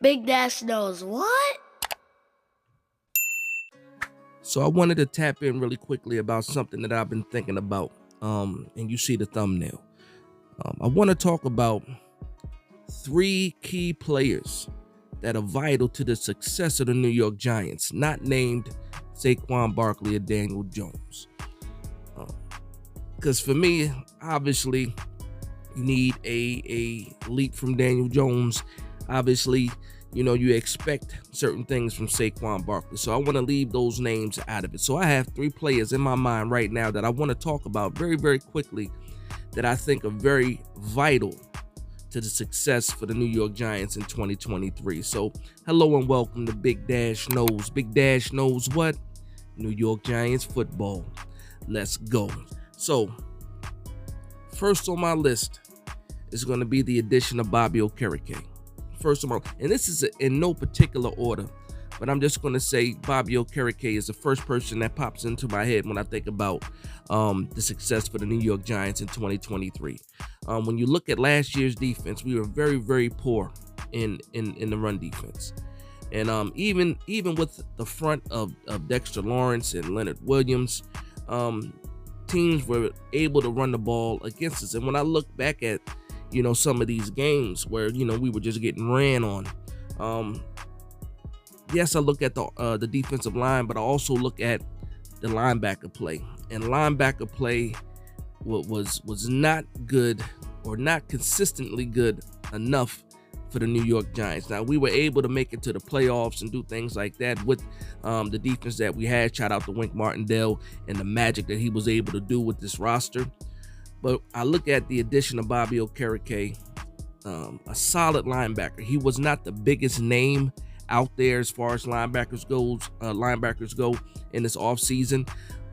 Big Dash knows what? So I wanted to tap in really quickly about something that I've been thinking about. And you see the thumbnail. I want to talk about 3 key players that are vital to the success of the New York Giants, not named Saquon Barkley or Daniel Jones. Because for me, obviously, you need a leap from Daniel Jones. Obviously, you expect certain things from Saquon Barkley. So I want to leave those names out of it. So I have 3 players in my mind right now that I want to talk about very, very quickly that I think are very vital to the success for the New York Giants in 2023. So hello and welcome to Big Dash Knows. Big Dash knows what? New York Giants football. Let's go. So first on my list is going to be the addition of Bobby Okereke. First of all, and this is in no particular order, but I'm just going to say Bobby Okereke is the first person that pops into my head when I think about the success for the New York Giants in 2023. When you look at last year's defense, we were very, very poor in the run defense. And even with the front of Dexter Lawrence and Leonard Williams, teams were able to run the ball against us. And when I look back at some of these games where we were just getting ran on, yes, I look at the defensive line, but I also look at the linebacker play. And linebacker play was not good, or not consistently good enough for the New York Giants. Now, we were able to make it to the playoffs and do things like that with the defense that we had. Shout out to Wink Martindale and the magic that he was able to do with this roster. But I look at the addition of Bobby Okereke, a solid linebacker. He was not the biggest name out there as far as linebackers go in this offseason,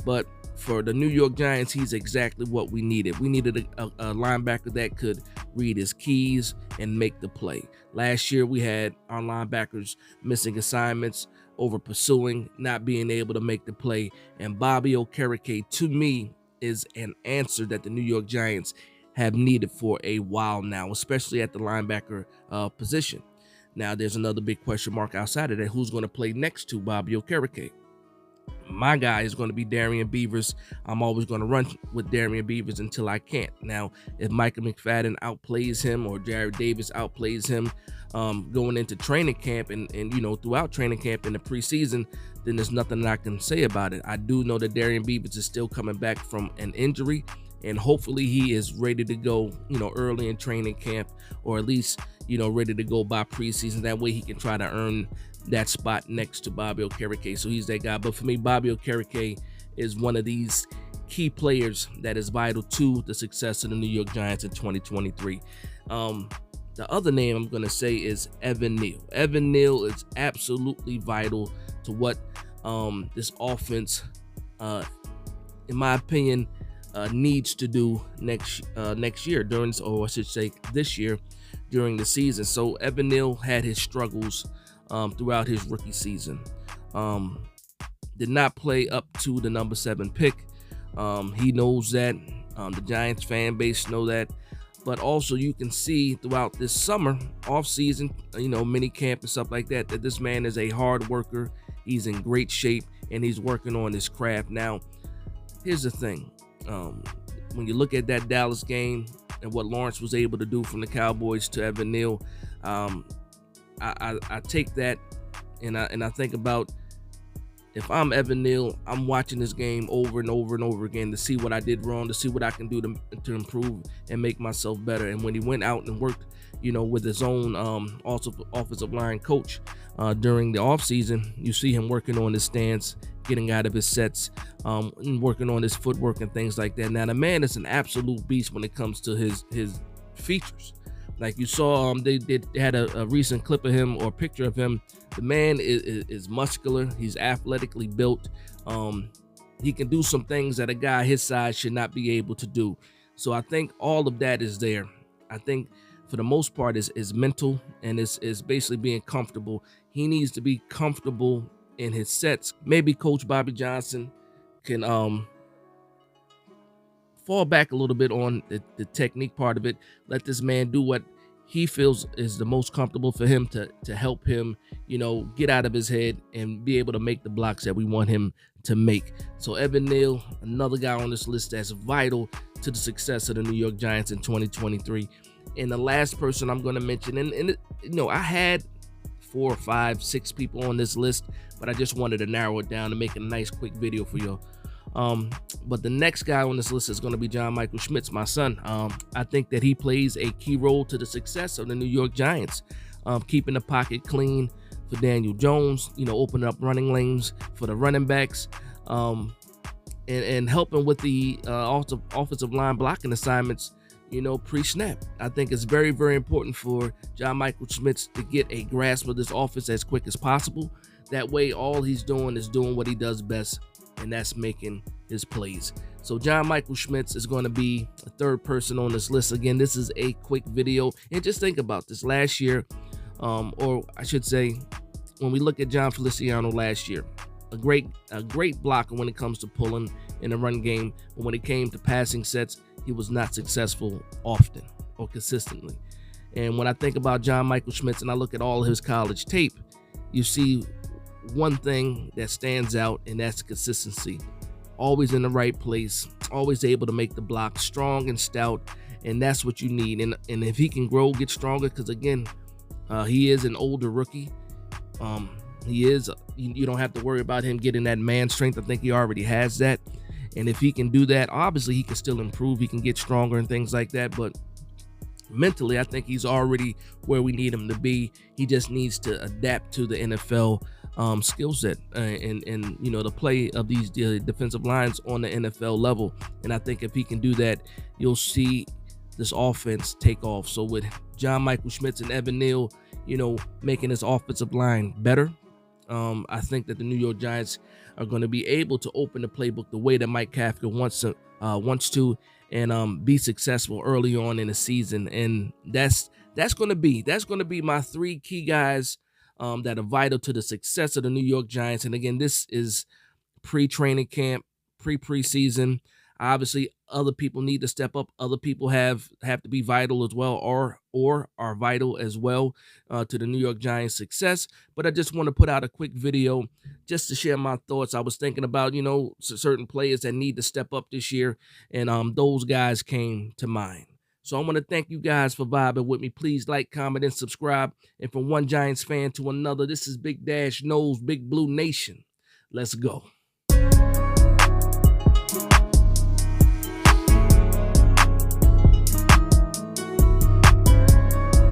but for the New York Giants, he's exactly what we needed. We needed a linebacker that could read his keys and make the play. Last year, we had our linebackers missing assignments, over pursuing, not being able to make the play. And Bobby Okereke, to me, is an answer that the New York Giants have needed for a while now, especially at the linebacker position. Now, there's another big question mark outside of that. Who's going to play next to Bobby Okereke? My guy is going to be Darrian Beavers. I'm always going to run with Darrian Beavers until I can't. Now, if Micah McFadden outplays him or Jared Davis outplays him going into training camp and throughout training camp in the preseason, then there's nothing that I can say about it. I do know that Darrian Beavers is still coming back from an injury, and hopefully he is ready to go, early in training camp, or at least, ready to go by preseason. That way he can try to earn that spot next to Bobby Okereke. So he's that guy. But for me, Bobby Okereke is one of these key players that is vital to the success of the New York Giants in 2023. The other name I'm going to say is Evan Neal. Evan Neal is absolutely vital to what this offense, in my opinion, needs to do next year this year during the season. So Evan Neal had his struggles throughout his rookie season. Did not play up to the number 7 pick. He knows that. The Giants fan base know that. But also you can see throughout this summer, off season, mini camp and stuff like that, that this man is a hard worker. He's in great shape and he's working on his craft. Now, here's the thing. When you look at that Dallas game and what Lawrence was able to do from the Cowboys to Evan Neal, I take that and I think about, if I'm Evan Neal, I'm watching this game over and over and over again to see what I did wrong, to see what I can do to improve and make myself better. And when he went out and worked, with his own offensive line coach during the offseason, you see him working on his stance, getting out of his sets, and working on his footwork and things like that. Now, the man is an absolute beast when it comes to his features. Like you saw, they had a recent clip of him or picture of him. The man is muscular. He's athletically built. He can do some things that a guy his size should not be able to do. So I think all of that is there. I think for the most part is mental, and is basically being comfortable. He needs to be comfortable in his sets. Maybe Coach Bobby Johnson can fall back a little bit on the technique part of it. Let this man do what he feels is the most comfortable for him to help him, get out of his head and be able to make the blocks that we want him to make. So Evan Neal, another guy on this list that's vital to the success of the New York Giants in 2023. And the last person I'm going to mention, and I had 4, 5, 6 people on this list, but I just wanted to narrow it down to make a nice quick video for you. But the next guy on this list is going to be John Michael Schmitz, my son. I think that he plays a key role to the success of the New York Giants, keeping the pocket clean for Daniel Jones, opening up running lanes for the running backs, and helping with the offensive line blocking assignments, pre-snap. I think it's very, very important for John Michael Schmitz to get a grasp of this offense as quick as possible. That way, all he's doing is doing what he does best, and that's making his plays. So John Michael Schmitz is going to be a third person on this list. Again, this is a quick video, and just think about this. Last year, or I should say, when we look at John Feliciano last year, a great blocker when it comes to pulling in the run game, but when it came to passing sets, he was not successful often or consistently. And when I think about John Michael Schmitz and I look at all of his college tape, you see one thing that stands out, and that's consistency. Always in the right place, always able to make the block, strong and stout, and that's what you need. And if he can grow, get stronger, because again, he is an older rookie. He is. You don't have to worry about him getting that man strength. I think he already has that. And if he can do that, obviously he can still improve. He can get stronger and things like that. But mentally, I think he's already where we need him to be. He just needs to adapt to the NFL skill set and the play of these defensive lines on the NFL level. And I think if he can do that, you'll see this offense take off. So with John Michael Schmitz and Evan Neal, making this offensive line better, I think that the New York Giants are going to be able to open the playbook the way that Mike Kafka wants to, and be successful early on in the season. And that's going to be my 3 key guys that are vital to the success of the New York Giants. And again, this is pre-training camp, preseason. Obviously, other people need to step up. Other people have to be vital as well, or are vital as well to the New York Giants' success. But I just want to put out a quick video just to share my thoughts. I was thinking about, certain players that need to step up this year, and those guys came to mind. So I want to thank you guys for vibing with me. Please like, comment, and subscribe. And from one Giants fan to another, this is Big Dash Knows Big Blue Nation. Let's go.